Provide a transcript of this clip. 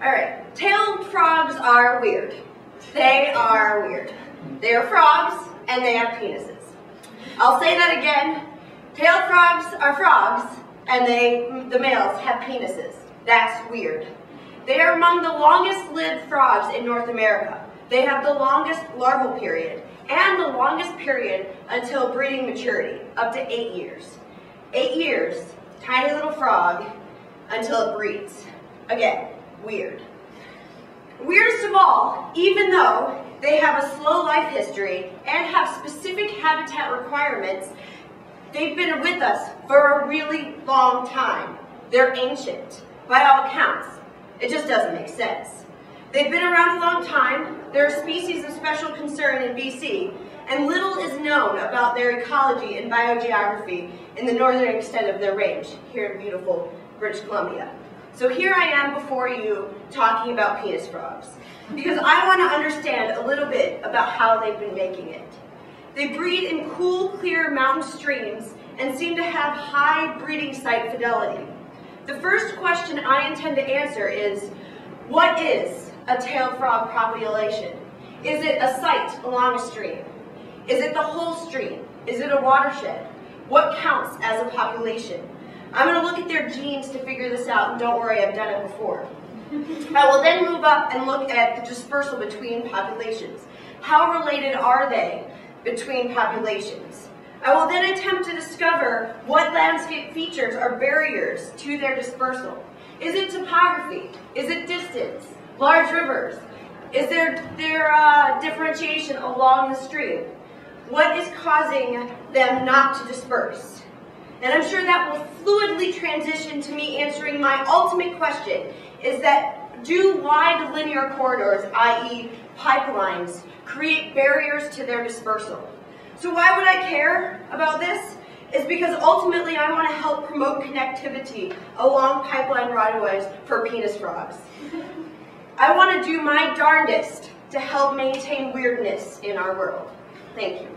Alright, tailed frogs are weird. They are weird. They are frogs and they have penises. I'll say that again. Tailed frogs are frogs and the males have penises. That's weird. They are among the longest lived frogs in North America. They have the longest larval period and the longest period until breeding maturity, up to 8 years. 8 years, tiny little frog, until it breeds. Again, weird. Weirdest of all, even though they have a slow life history and have specific habitat requirements, they've been with us for a really long time. They're ancient, by all accounts. It just doesn't make sense. They've been around a long time. They're a species of special concern in BC, and little is known about their ecology and biogeography in the northern extent of their range, here in beautiful British Columbia. So here I am before you talking about penis frogs, because I want to understand a little bit about how they've been making it. They breed in cool, clear mountain streams and seem to have high breeding site fidelity. The first question I intend to answer is, what is a tailed frog population? Is it a site along a stream? Is it the whole stream? Is it a watershed? What counts as a population? I'm going to look at their genes to figure this out, and don't worry, I've done it before. I will then move up and look at the dispersal between populations. How related are they between populations? I will then attempt to discover what landscape features are barriers to their dispersal. Is it topography? Is it distance? Large rivers? Is there differentiation along the stream? What is causing them not to disperse? And I'm sure that will fluidly transition to me answering my ultimate question, is that do wide linear corridors, i.e. pipelines, create barriers to their dispersal? So why would I care about this? Is because ultimately I want to help promote connectivity along pipeline right-of-ways for penis frogs. I want to do my darndest to help maintain weirdness in our world. Thank you.